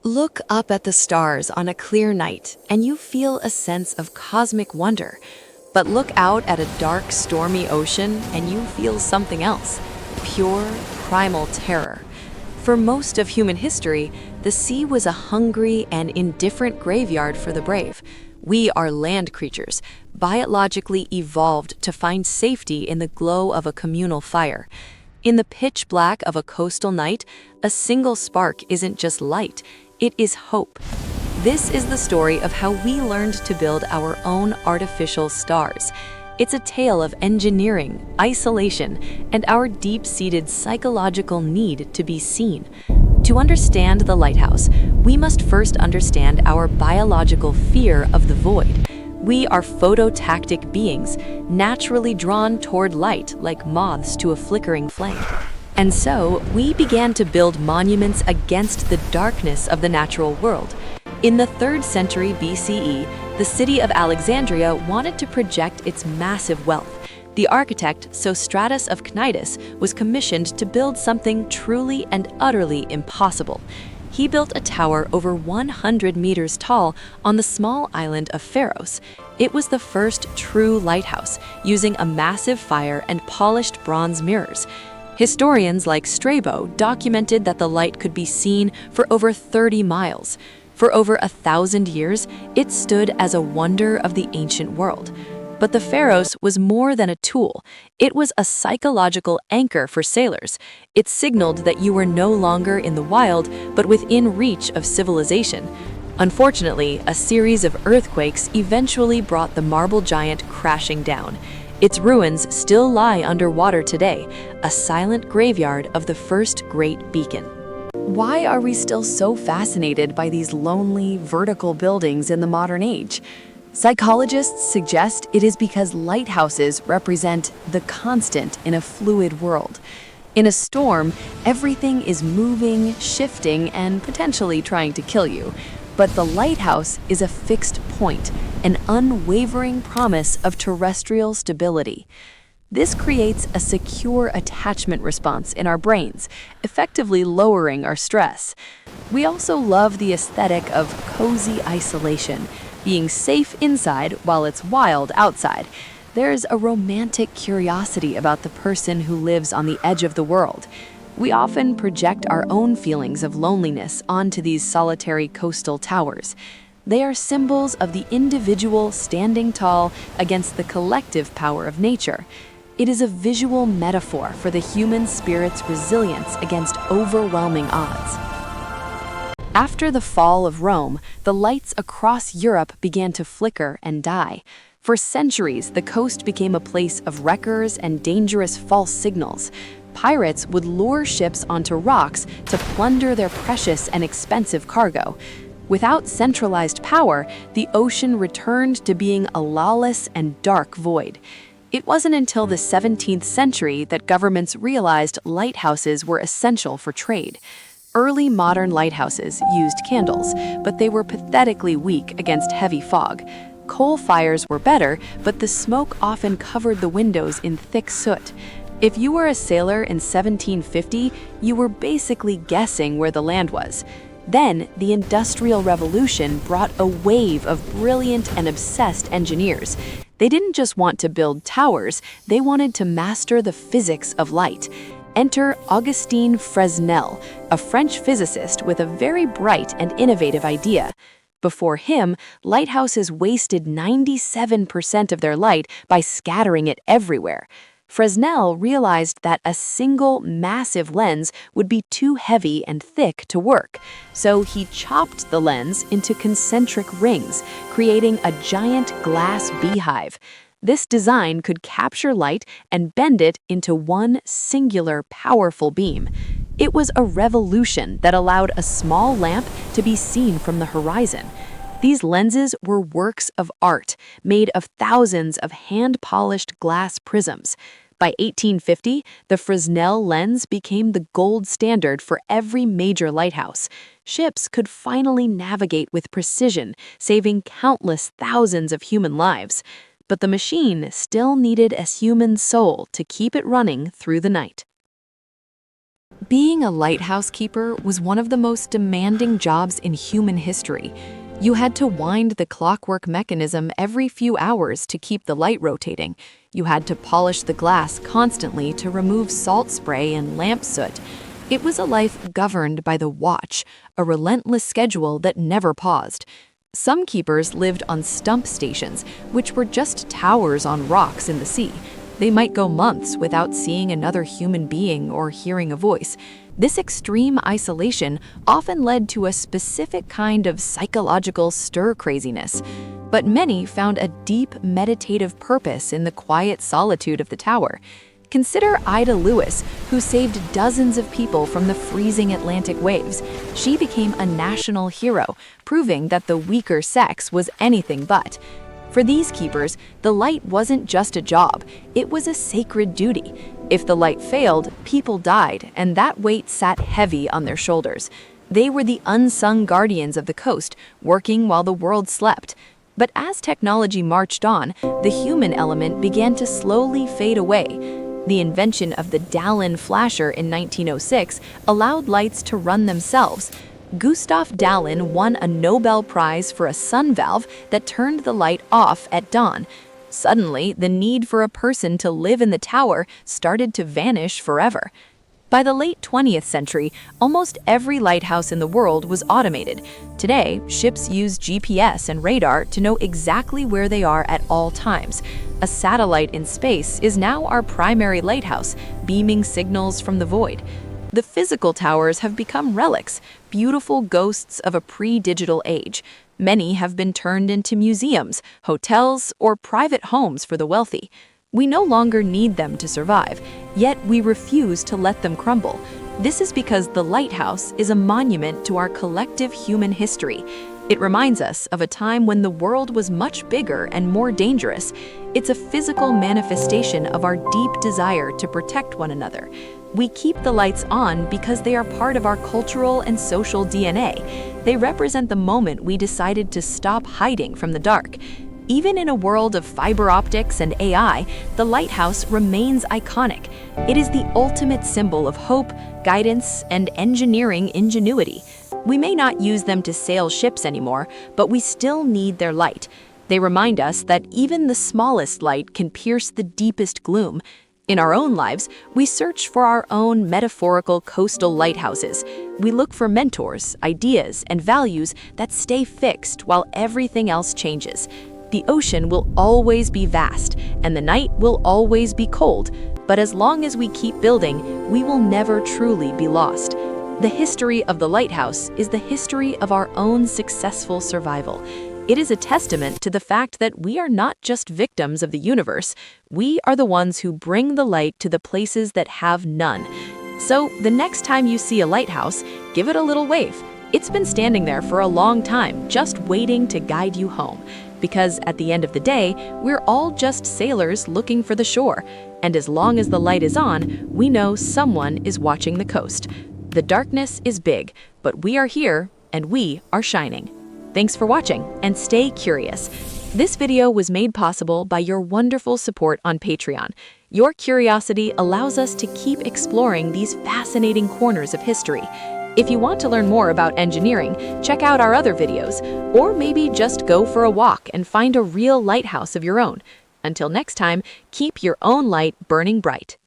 Look up at the stars on a clear night, and you feel a sense of cosmic wonder. But look out at a dark, stormy ocean, and you feel something else: pure, primal terror. For most of human history, the sea was a hungry and indifferent graveyard for the brave. We are land creatures, biologically evolved to find safety in the glow of a communal fire. In the pitch black of a coastal night, a single spark isn't just light, it is hope. This is the story of how we learned to build our own artificial stars. It's a tale of engineering, isolation, and our deep-seated psychological need to be seen. To understand the lighthouse, we must first understand our biological fear of the void. We are phototactic beings, naturally drawn toward light like moths to a flickering flame. And so, we began to build monuments against the darkness of the natural world. In the 3rd century BCE, the city of Alexandria wanted to project its massive wealth. The architect Sostratus of Cnidus was commissioned to build something truly and utterly impossible. He built a tower over 100 meters tall on the small island of Pharos. It was the first true lighthouse, using a massive fire and polished bronze mirrors. Historians like Strabo documented that the light could be seen for over 30 miles. For over 1,000 years, it stood as a wonder of the ancient world. But the Pharos was more than a tool. It was a psychological anchor for sailors. It signaled that you were no longer in the wild, but within reach of civilization. Unfortunately, a series of earthquakes eventually brought the marble giant crashing down. Its ruins still lie underwater today, a silent graveyard of the first great beacon. Why are we still so fascinated by these lonely, vertical buildings in the modern age? Psychologists suggest it is because lighthouses represent the constant in a fluid world. In a storm, everything is moving, shifting, and potentially trying to kill you. But the lighthouse is a fixed point, an unwavering promise of terrestrial stability. This creates a secure attachment response in our brains, effectively lowering our stress. We also love the aesthetic of cozy isolation, being safe inside while it's wild outside. There's a romantic curiosity about the person who lives on the edge of the world. We often project our own feelings of loneliness onto these solitary coastal towers. They are symbols of the individual standing tall against the collective power of nature. It is a visual metaphor for the human spirit's resilience against overwhelming odds. After the fall of Rome, the lights across Europe began to flicker and die. For centuries, the coast became a place of wreckers and dangerous false signals. Pirates would lure ships onto rocks to plunder their precious and expensive cargo. Without centralized power, the ocean returned to being a lawless and dark void. It wasn't until the 17th century that governments realized lighthouses were essential for trade. Early modern lighthouses used candles, but they were pathetically weak against heavy fog. Coal fires were better, but the smoke often covered the windows in thick soot. If you were a sailor in 1750, you were basically guessing where the land was. Then, the Industrial Revolution brought a wave of brilliant and obsessed engineers. They didn't just want to build towers, they wanted to master the physics of light. Enter Augustin Fresnel, a French physicist with a very bright and innovative idea. Before him, lighthouses wasted 97% of their light by scattering it everywhere. Fresnel realized that a single massive lens would be too heavy and thick to work, so he chopped the lens into concentric rings, creating a giant glass beehive. This design could capture light and bend it into one singular, powerful beam. It was a revolution that allowed a small lamp to be seen from the horizon. These lenses were works of art, made of thousands of hand-polished glass prisms. By 1850, the Fresnel lens became the gold standard for every major lighthouse. Ships could finally navigate with precision, saving countless thousands of human lives. But the machine still needed a human soul to keep it running through the night. Being a lighthouse keeper was one of the most demanding jobs in human history. You had to wind the clockwork mechanism every few hours to keep the light rotating. You had to polish the glass constantly to remove salt spray and lamp soot. It was a life governed by the watch, a relentless schedule that never paused. Some keepers lived on stump stations, which were just towers on rocks in the sea. They might go months without seeing another human being or hearing a voice. This extreme isolation often led to a specific kind of psychological stir-craziness. But many found a deep meditative purpose in the quiet solitude of the tower. Consider Ida Lewis, who saved dozens of people from the freezing Atlantic waves. She became a national hero, proving that the weaker sex was anything but. For these keepers, the light wasn't just a job, it was a sacred duty. If the light failed, people died, and that weight sat heavy on their shoulders. They were the unsung guardians of the coast, working while the world slept. But as technology marched on, the human element began to slowly fade away. The invention of the Dallin flasher in 1906 allowed lights to run themselves. Gustav Dallin won a Nobel Prize for a sun valve that turned the light off at dawn. Suddenly, the need for a person to live in the tower started to vanish forever. By the late 20th century, almost every lighthouse in the world was automated. Today, ships use GPS and radar to know exactly where they are at all times. A satellite in space is now our primary lighthouse, beaming signals from the void. The physical towers have become relics, beautiful ghosts of a pre-digital age. Many have been turned into museums, hotels, or private homes for the wealthy. We no longer need them to survive, yet we refuse to let them crumble. This is because the lighthouse is a monument to our collective human history. It reminds us of a time when the world was much bigger and more dangerous. It's a physical manifestation of our deep desire to protect one another. We keep the lights on because they are part of our cultural and social DNA. They represent the moment we decided to stop hiding from the dark. Even in a world of fiber optics and AI, the lighthouse remains iconic. It is the ultimate symbol of hope, guidance, and engineering ingenuity. We may not use them to sail ships anymore, but we still need their light. They remind us that even the smallest light can pierce the deepest gloom. In our own lives, we search for our own metaphorical coastal lighthouses. We look for mentors, ideas, and values that stay fixed while everything else changes. The ocean will always be vast, and the night will always be cold, but as long as we keep building, we will never truly be lost. The history of the lighthouse is the history of our own successful survival. It is a testament to the fact that we are not just victims of the universe, we are the ones who bring the light to the places that have none. So, the next time you see a lighthouse, give it a little wave. It's been standing there for a long time, just waiting to guide you home. Because at the end of the day, we're all just sailors looking for the shore. And as long as the light is on, we know someone is watching the coast. The darkness is big, but we are here, and we are shining. Thanks for watching, and stay curious. This video was made possible by your wonderful support on Patreon. Your curiosity allows us to keep exploring these fascinating corners of history. If you want to learn more about engineering, check out our other videos, or maybe just go for a walk and find a real lighthouse of your own. Until next time, keep your own light burning bright.